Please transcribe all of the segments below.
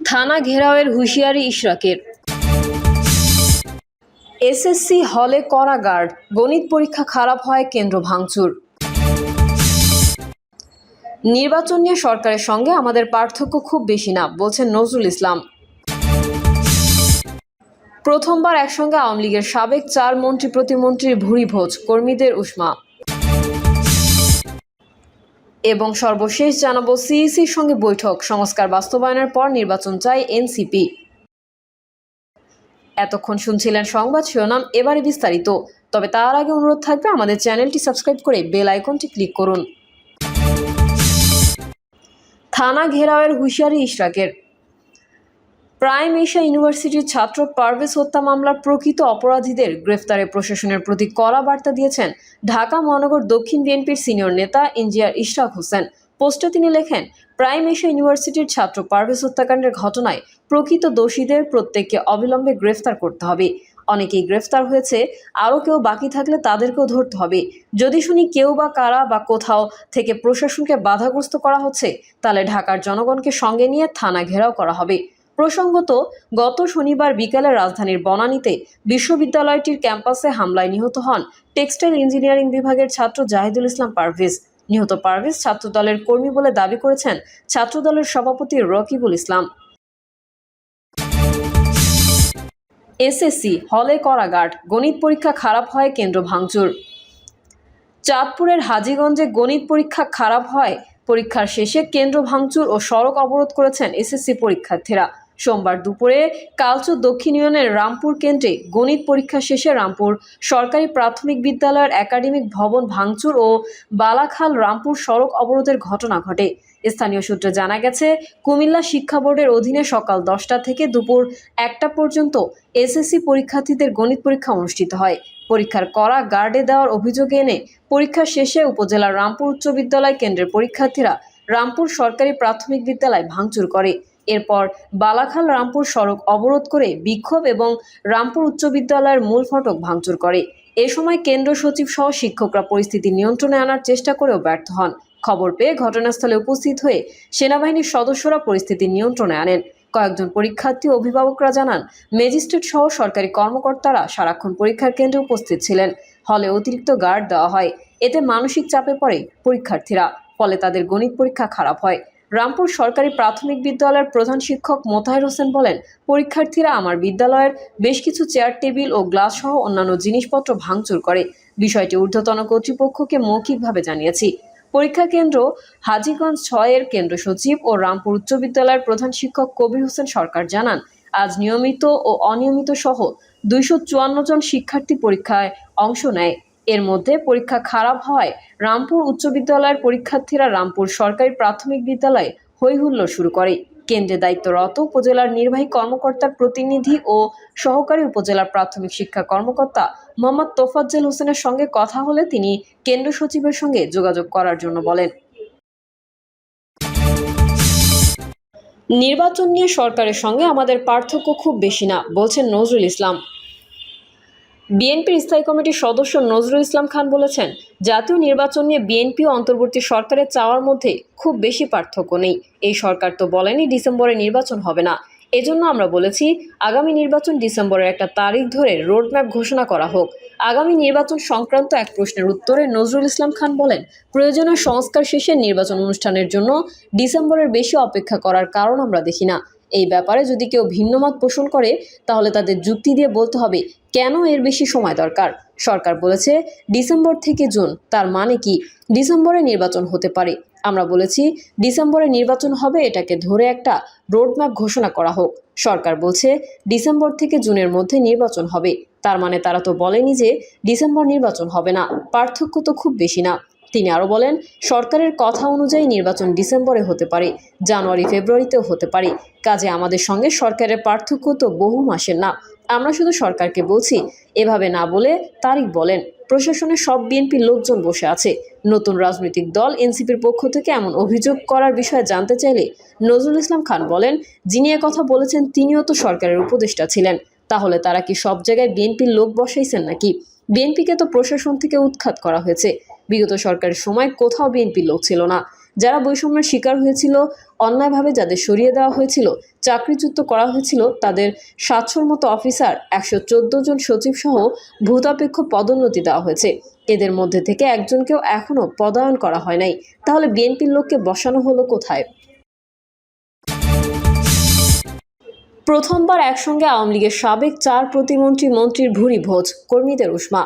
থানা ঘেরাওয়ের হুঁশিয়ারি ইশরাকের। এসএসসি হলে কড়া গার্ড, গণিত পরীক্ষা খারাপ হয় কেন্দ্র ভাঙচুর। নির্বাচন নিয়ে সরকারের সঙ্গে আমাদের পার্থক্য খুব বেশি না, বলছেন নজরুল ইসলাম। প্রথমবার একসঙ্গে আওয়ামী লীগের সাবেক 4 মন্ত্রী প্রতিমন্ত্রীর ভুরি ভোজ, কর্মীদের উষ্মা। এবং সর্বশেষ জানাবো, সিইসির সঙ্গে বৈঠক, সংস্কার বাস্তবায়নের পর নির্বাচন চাই এনসিপি। এতক্ষণ শুনছিলেন সংবাদ শিরোনাম, এবারে বিস্তারিত। তবে তার আগে অনুরোধ থাকবে আমাদের চ্যানেলটি সাবস্ক্রাইব করে বেল আইকনটি ক্লিক করুন। থানা ঘেরাওয়ের হুঁশিয়ারি ইশরাকের। প্রাইম এশিয়া ইউনিভার্সিটির ছাত্র পারভেজ হত্যা মামলার প্রকৃত অপরাধীদের গ্রেফতারে প্রশাসনের প্রতি কড়া বার্তা দিয়েছেন ঢাকা মহানগর দক্ষিণ বিএনপির সিনিয়র নেতা ইঞ্জিনিয়ার ইশরাক হোসেন। পোস্টে তিনি লেখেন, প্রাইম এশিয়া ইউনিভার্সিটির ছাত্র পারভেজ হত্যাকাণ্ডের ঘটনায় প্রকৃত দোষীদের প্রত্যেককে অবিলম্বে গ্রেফতার করতে হবে। অনেকেই গ্রেফতার হয়েছে, আরও কেউ বাকি থাকলে তাদেরকেও ধরতে হবে। যদি শুনি কেউ বা কারা বা কোথাও থেকে প্রশাসনকে বাধাগ্রস্ত করা হচ্ছে, তাহলে ঢাকার জনগণকে সঙ্গে নিয়ে থানা ঘেরাও করা হবে। প্রসঙ্গত, গত শনিবার বিকেলে রাজধানীর বনানীতে বিশ্ববিদ্যালয়টির ক্যাম্পাসে হামলায় নিহত হন টেক্সটাইল ইঞ্জিনিয়ারিং বিভাগের ছাত্র জাহিদুল ইসলাম পারভেজ। নিহত পারভেজ ছাত্রদলের কর্মী বলে দাবি করেছেন ছাত্রদলের সভাপতি রকিবুল ইসলাম। এসএসসি হলে কড়া গার্ড, গণিত পরীক্ষা খারাপ হয় কেন্দ্র ভাঙচুর। চাঁদপুরের হাজীগঞ্জে গণিত পরীক্ষা খারাপ হয়, পরীক্ষার শেষে কেন্দ্র ভাঙচুর ও সড়ক অবরোধ করেছেন এসএসসি পরীক্ষার্থীরা। সোমবার দুপুরে কালচু দক্ষিণ ইউনিয়নের রামপুর কেন্দ্রে গণিত পরীক্ষা শেষে রামপুর সরকারি প্রাথমিক বিদ্যালয়ের একাডেমিক ভবন ভাঙচুর ও বালাখাল রামপুর সড়ক অবরোধের ঘটনা ঘটে। স্থানীয় সূত্রে জানা গেছে, কুমিল্লা শিক্ষা বোর্ডের অধীনে সকাল 10টা থেকে দুপুর 1টা পর্যন্ত এসএসসি পরীক্ষার্থীদের গণিত পরীক্ষা অনুষ্ঠিত হয়। পরীক্ষার কড়া গার্ডে দেওয়ার অভিযোগ এনে পরীক্ষা শেষে উপজেলার রামপুর উচ্চ বিদ্যালয় কেন্দ্রের পরীক্ষার্থীরা রামপুর সরকারি প্রাথমিক বিদ্যালয় ভাঙচুর করে। এরপর বালাখাল রামপুর সড়ক অবরোধ করে বিক্ষোভ এবং রামপুর উচ্চ বিদ্যালয়ের মূল ফটক ভাঙচুর করে। এ সময় কেন্দ্র সচিব সহ শিক্ষকরা পরিস্থিতি নিয়ন্ত্রণে আনার চেষ্টা করেও ব্যর্থ হন। খবর পেয়ে ঘটনাস্থলে উপস্থিত হয়ে সেনাবাহিনীর সদস্যরা পরিস্থিতি নিয়ন্ত্রণে আনেন। কয়েকজন পরীক্ষার্থী ও অভিভাবকরা জানান, ম্যাজিস্ট্রেট সহ সরকারি কর্মকর্তারা সারাক্ষণ পরীক্ষার কেন্দ্রে উপস্থিত ছিলেন। হলে অতিরিক্ত গার্ড দেওয়া হয়, এতে মানসিক চাপে পড়ে পরীক্ষার্থীরা, ফলে তাদের গণিত পরীক্ষা খারাপ হয়। রামপুর সরকারি প্রাথমিক বিদ্যালয়ের প্রধান শিক্ষক মোতাহের হোসেন বলেন, পরীক্ষার্থীরা আমার বিদ্যালয়ের বেশ কিছু চেয়ার টেবিল ও গ্লাস সহ অন্যান্য জিনিসপত্র ভাঙচুর করে। বিষয়টি ঊর্ধ্বতন কর্তৃপক্ষকে মৌখিকভাবে জানিয়েছি। পরীক্ষা কেন্দ্র হাজীগঞ্জ 6-এর কেন্দ্র সচিব ও রামপুর উচ্চ বিদ্যালয়ের প্রধান শিক্ষক কবির হোসেন সরকার জানান, আজ নিয়মিত ও অনিয়মিত সহ 254 জন শিক্ষার্থী পরীক্ষায় অংশ নেয়। এর মধ্যে পরীক্ষা খারাপ হওয়ায় রামপুর উচ্চ বিদ্যালয়ের পরীক্ষার্থীরা রামপুর সরকারি প্রাথমিক বিদ্যালয়ে হইহুল্লোড় শুরু করে। কেন্দ্রে দায়িত্বরত উপজেলার নির্বাহী কর্মকর্তার প্রতিনিধি ও সহকারী উপজেলার প্রাথমিক শিক্ষা কর্মকর্তা মোহাম্মদ তোফাজ্জল হোসেনের সঙ্গে কথা হলে তিনি কেন্দ্র সচিবের সঙ্গে যোগাযোগ করার জন্য বলেন। নির্বাচন নিয়ে সরকারের সঙ্গে আমাদের পার্থক্য খুব বেশি না, বলছেন নজরুল ইসলাম। বিএনপির স্থায়ী কমিটির সদস্য নজরুল ইসলাম খান বলেছেন, জাতীয় নির্বাচন নিয়ে বিএনপি ও অন্তর্বর্তী সরকারের চাওয়ার মধ্যে খুব বেশি পার্থক্য নেই। এই সরকার তো বলেনি ডিসেম্বরে নির্বাচন হবে না। এজন্য আমরা বলেছি, আগামী নির্বাচন ডিসেম্বরের একটা তারিখ ধরে রোডম্যাপ ঘোষণা করা হোক। আগামী নির্বাচন সংক্রান্ত এক প্রশ্নের উত্তরে নজরুল ইসলাম খান বলেন, প্রয়োজনীয় সংস্কার শেষে নির্বাচন অনুষ্ঠানের জন্য ডিসেম্বরের বেশি অপেক্ষা করার কারণ আমরা দেখি না। এই ব্যাপারে যদি কেউ ভিন্নমত পোষণ করে, তাহলে তাদের যুক্তি দিয়ে বলতে হবে কেন এর বেশি সময় দরকার। সরকার বলেছে ডিসেম্বর থেকে জুন, তার মানে কি ডিসেম্বরে নির্বাচন হতে পারে। আমরা বলেছি ডিসেম্বরে নির্বাচন হবে, এটাকে ধরে একটা রোডম্যাপ ঘোষণা করা হোক। সরকার বলছে ডিসেম্বর থেকে জুনের মধ্যে নির্বাচন হবে, তার মানে তারা তো বলেনি যে ডিসেম্বর নির্বাচন হবে না। পার্থক্য তো খুব বেশি না। তিনি আরও বলেন, সরকারের কথা অনুযায়ী নির্বাচন ডিসেম্বরে হতে পারে, জানুয়ারি ফেব্রুয়ারিতেও হতে পারে। কাজে আমাদের সঙ্গে সরকারের পার্থক্য তো বহু মাসের না। আমরা শুধু সরকারকে বলছি এভাবে না বলে তারিখ বলেন। প্রশাসনের সব বিএনপির লোকজন বসে আছে। নতুন রাজনৈতিক দল এনসিপির পক্ষ থেকে এমন অভিযোগ করার বিষয়ে জানতে চাইলে নজরুল ইসলাম খান বলেন, যিনি কথা বলেছেন তিনিও তো সরকারের উপদেষ্টা ছিলেন। তাহলে তারা কি সব জায়গায় বিএনপির লোক বসাইছেন নাকি? বিএনপিকে তো প্রশাসন থেকে উৎখাত করা হয়েছে। বিগত সরকারের সময় কোথাও বিএনপির লোক ছিল না। যারা বৈষম্যের শিকার হয়েছিল, অন্যায়ভাবে যাদের সরিয়ে দেওয়া হয়েছিল, চাকরিচ্যুত করা হয়েছিল, তাদের 700-র মতো অফিসার, 114 জন সচিব সহ ভূতাপেক্ষ পদোন্নতি দেওয়া হয়েছে। এদের মধ্যে থেকে একজনকেও এখনো পদায়ন করা হয় নাই। তাহলে বিএনপির লোককে বসানো হলো কোথায়? প্রথমবার একসঙ্গে আওয়ামী লীগের সাবেক 4 প্রতিমন্ত্রী মন্ত্রীর ভুরি ভোজ, কর্মীদের উষ্মা।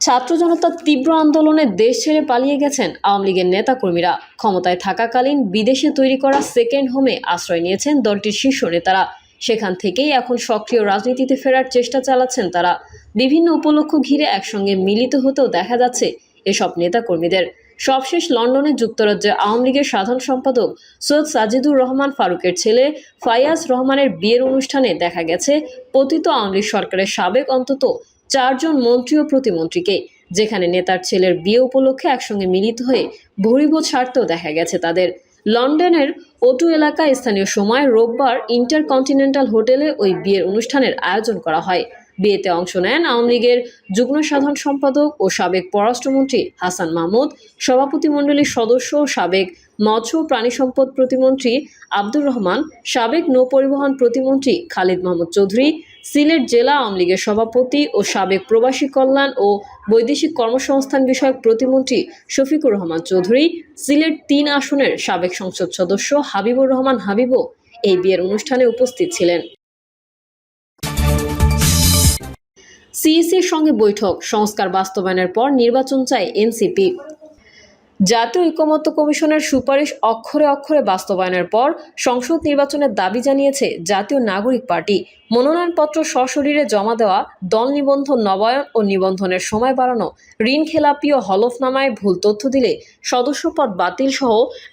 ছাত্র জনতার তীব্র আন্দোলনে দেশ ছেড়ে পালিয়ে গেছেন আওয়ামী লীগের নেতাকর্মীরা। ক্ষমতায় থাকাকালীন বিদেশে তৈরি করা সেকেন্ড হোমে আশ্রয় নিয়েছেন দলটির শীর্ষ নেতারা। সেখান থেকেই এখন সক্রিয় রাজনীতিতে ফেরার চেষ্টা চালাচ্ছেন তারা। বিভিন্ন উপলক্ষ ঘিরে একসঙ্গে মিলিত হতেও দেখা যাচ্ছে এসব নেতাকর্মীদের। সবশেষ লন্ডনে যুক্তরাজ্যের আওয়ামী লীগের সাধারণ সম্পাদক সৈয়দ সাজিদুর রহমান ফারুকের ছেলে ফায়াজ রহমানের বিয়ের অনুষ্ঠানে দেখা গেছে পতিত আওয়ামী লীগ সরকারের সাবেক অন্তত 4 জন মন্ত্রী ও প্রতিমন্ত্রীকে, যেখানে নেতার ছেলের বিয়ে উপলক্ষে একসঙ্গে মিলিত হয়ে ভুরিভোজ সারতেও দেখা গেছে তাদের। লন্ডনের O2 এলাকায় স্থানীয় সময় রোববার ইন্টারকন্টিনেন্টাল হোটেলে ওই বিয়ের অনুষ্ঠানের আয়োজন করা হয়। বিয়েতে অংশ নেন আওয়ামী লীগের যুগ্ম সাধারণ সম্পাদক ও সাবেক পররাষ্ট্রমন্ত্রী হাসান মাহমুদ, সভাপতিমণ্ডলীর সদস্য সাবেক মৎস্য ও প্রাণী সম্পদ প্রতিমন্ত্রী আব্দুর রহমান, সাবেক নৌপরিবহন প্রতিমন্ত্রী খালিদ মাহমুদ চৌধুরী, সিলেট জেলা আওয়ামী লীগের সভাপতি ও সাবেক প্রবাসী কল্যাণ ও বৈদেশিক কর্মসংস্থান বিষয়ক প্রতিমন্ত্রী শফিকুর রহমান চৌধুরী, সিলেট 3 আসনের সাবেক সংসদ সদস্য হাবিবুর রহমান হাবিবও এই বিয়ের অনুষ্ঠানে উপস্থিত ছিলেন। সিইসির সঙ্গে বৈঠক, সংস্কার বাস্তবায়নের পর নির্বাচন চায় এনসিপি। জাতীয় ঐকমত্য কমিশনের সুপারিশ অক্ষরে অক্ষরে বাস্তবায়নের পর সংসদ নির্বাচনের দাবি জানিয়েছে জাতীয় নাগরিক পার্টি। মনোনয়নপত্র সশরীরে জমা দেওয়া, দল নিবন্ধন নবায়ন ও নিবন্ধনের সময় বাড়ানো, ঋণ খেলাপি ও হলফনামায় ভুল তথ্য দিলে সদস্যপদ বাতিল সহ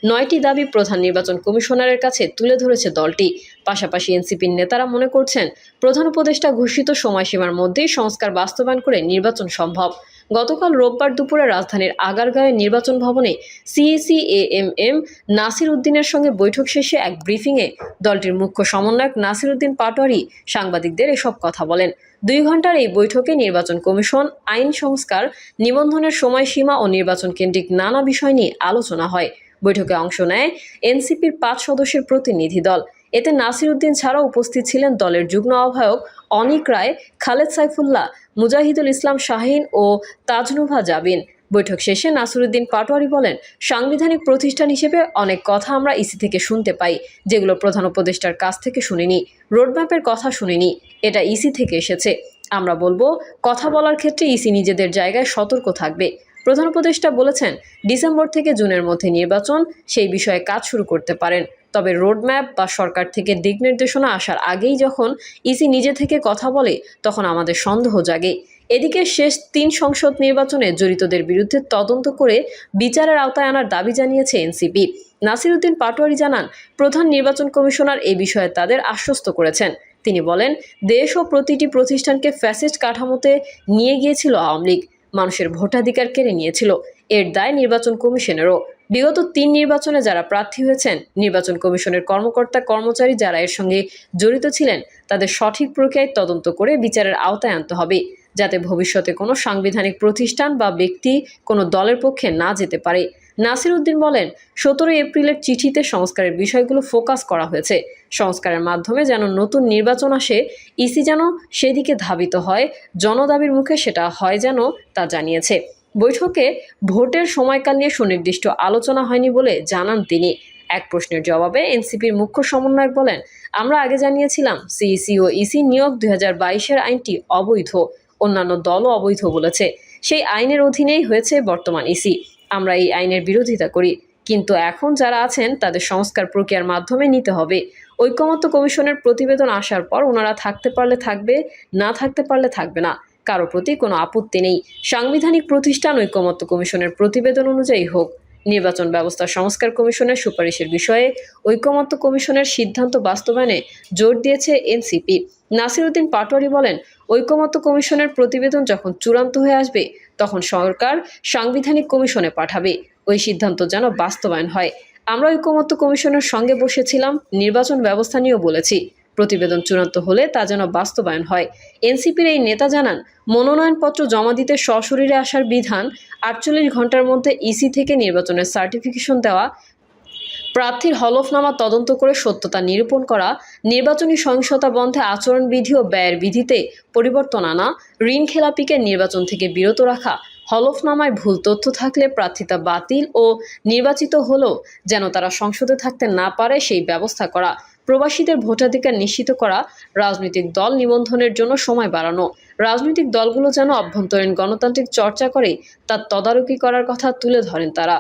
9টি দাবি প্রধান নির্বাচন কমিশনারের কাছে তুলে ধরেছে দলটি। পাশাপাশি এনসিপির নেতারা মনে করছেন প্রধান উপদেষ্টা ঘোষিত সময়সীমার মধ্যেই সংস্কার বাস্তবায়ন করে নির্বাচন সম্ভব। গতকাল রোববার দুপুরে রাজধানীর আগারগাঁওয়ের নির্বাচন ভবনে সিইসি এএমএম নাসির উদ্দিনের সঙ্গে বৈঠক শেষে এক ব্রিফিংয়ে দলটির মুখ্য সমন্বয়ক নাসির উদ্দিন পাটোয়ারি সাংবাদিকদের এসব কথা বলেন। 2 ঘণ্টার এই বৈঠকে নির্বাচন কমিশন, আইন সংস্কার, নিবন্ধনের সময়সীমা ও নির্বাচন কেন্দ্রিক নানা বিষয় নিয়ে আলোচনা হয়। বৈঠকে অংশ নেয় এনসিপির 5 সদস্যের প্রতিনিধি দল। এতে নাসির উদ্দিন ছাড়াও উপস্থিত ছিলেন দলের যুগ্ম আহ্বায়ক অনিক রায়, খালেদ সাইফুল্লাহ, মুজাহিদুল ইসলাম শাহীন ও তাজনুভা জাবিন। বৈঠক শেষে নাসিরউদ্দিন পাটোয়ারি বলেন, সাংবিধানিক প্রতিষ্ঠান হিসেবে অনেক কথা আমরা ইসি থেকে শুনতে পাই, যেগুলো প্রধান উপদেষ্টার কাছ থেকে শুনিনি। রোডম্যাপের কথা শুনিনি, এটা ইসি থেকে এসেছে। আমরা বলবো, কথা বলার ক্ষেত্রে ইসি নিজেদের জায়গায় সতর্ক থাকবে। প্রধান উপদেষ্টা বলেছেন, ডিসেম্বর থেকে জুনের মধ্যে নির্বাচন, সেই বিষয়ে কাজ শুরু করতে পারেন। তবে রোডম্যাপ বা সরকার থেকে দিক নির্দেশনা আসার আগেই যখন ইসি নিজে থেকে কথা বলে, তখন আমাদের সন্দেহ জাগে। এদিকে শেষ 3 সংসদ নির্বাচনে জড়িতদের বিরুদ্ধে তদন্ত করে বিচারের আওতায় আনার দাবি জানিয়েছে এনসিপি। নাসিরউদ্দিন পাটোয়ারি জানান, প্রধান নির্বাচন কমিশনার এ বিষয়ে তাদের আশ্বস্ত করেছেন। তিনি বলেন, দেশ ও প্রতিটি প্রতিষ্ঠানকে ফ্যাসিস্ট কাঠামোতে নিয়ে গিয়েছিল আওয়ামী লীগ, মানুষের ভোটাধিকার কেড়ে নিয়েছিল। এর দায় নির্বাচন কমিশনেরও। বিগত 3 নির্বাচনে যারা প্রার্থী হয়েছেন, নির্বাচন কমিশনের কর্মকর্তা কর্মচারী যারা এর সঙ্গে জড়িত ছিলেন, তাদের সঠিক প্রক্রিয়ায় তদন্ত করে বিচারের আওতায় আনতে হবে, যাতে ভবিষ্যতে কোনো সাংবিধানিক প্রতিষ্ঠান বা ব্যক্তি কোনো দলের পক্ষে না যেতে পারে। নাসির উদ্দিন বলেন, 17 এপ্রিলের চিঠিতে সংস্কারের বিষয়গুলো ফোকাস করা হয়েছে। সংস্কারের মাধ্যমে যেন নতুন নির্বাচন আসে, ইসি যেন সেদিকে ধাবিত হয়, জনদাবির মুখে সেটা হয় যেন, তা জানিয়েছে। বৈঠকে ভোটের সময়কাল নিয়ে সুনির্দিষ্ট আলোচনা হয়নি বলে জানান তিনি। এক প্রশ্নের জবাবে এনসিপির মুখ্য সমন্বয়ক বলেন, আমরা আগে জানিয়েছিলাম সিইসি ও ইসি নিয়োগ 2022-এর আইনটি অবৈধ, অন্যান্য দলও অবৈধ বলেছে। সেই আইনের অধীনেই হয়েছে বর্তমান ইসি। আমরা এই আইনের বিরোধিতা করি, কিন্তু এখন যারা আছেন তাদের সংস্কার প্রক্রিয়ার মাধ্যমে নিতে হবে। ঐকমত্য কমিশনের প্রতিবেদন আসার পর ওনারা থাকতে পারলে থাকবে, না থাকতে পারলে থাকবে না, কারো প্রতি কোনো আপত্তি নেই। সাংবিধানিক প্রতিষ্ঠান ঐকমত্য কমিশনের প্রতিবেদন অনুযায়ী হোক। নির্বাচন ব্যবস্থা সংস্কার কমিশনের সুপারিশের বিষয়ে ঐকমত্য কমিশনের সিদ্ধান্ত বাস্তবায়নে জোর দিয়েছে এনসিপি। নাসিরউদ্দিন পাটোয়ারি বলেন, ঐকমত্য কমিশনের প্রতিবেদন যখন চূড়ান্ত হয়ে আসবে, তখন সরকার সাংবিধানিক কমিশনে পাঠাবে। ওই সিদ্ধান্ত যেন বাস্তবায়ন হয়। আমরা ঐকমত্য কমিশনের সঙ্গে বসেছিলাম, নির্বাচন ব্যবস্থা নিয়েও বলেছি। প্রতিবেদন চূড়ান্ত হলে তা যেন বাস্তবায়ন হয়। এনসিপির এই নেতা জানান, মনোনয়নপত্র জমা দিতে সশরীরে আসার বিধান, 48 ঘন্টার মধ্যে ইসি থেকে নির্বাচনের সার্টিফিকেশন দেওয়া, প্রার্থীর হলফনামা তদন্ত করে সত্যতা নিরূপণ করা, নির্বাচনী সহিংসতা বন্ধে আচরণবিধি ও ব্যয়ের বিধিতে পরিবর্তন আনা, ঋণখেলাপিকে নির্বাচন থেকে বিরত রাখা, হলফনামায় ভুল তথ্য থাকলে প্রার্থিতা বাতিল ও নির্বাচিত হলেও যেন তারা সংসদে থাকতে না পারে সেই ব্যবস্থা করা, প্রবাসীদের ভোটাধিকার নিশ্চিত করা, রাজনৈতিক দল নিবন্ধনের জন্য সময় বাড়ানো, রাজনৈতিক দলগুলো যেন অভ্যন্তরীণ গণতান্ত্রিক চর্চা করে তার তদারকি করার কথা তুলে ধরেন তারা।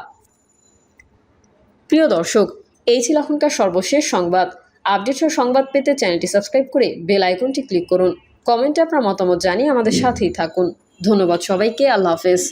প্রিয় দর্শক, এই ছিল এখনকার সর্বশেষ সংবাদ। আপডেট ও সংবাদ পেতে চ্যানেলটি সাবস্ক্রাইব করে বেল আইকনটি ক্লিক করুন। কমেন্টে আপনার মতামত জানিয়ে আমাদের সাথেই থাকুন। ধন্যবাদ সবাইকে। আল্লাহ হাফেজ।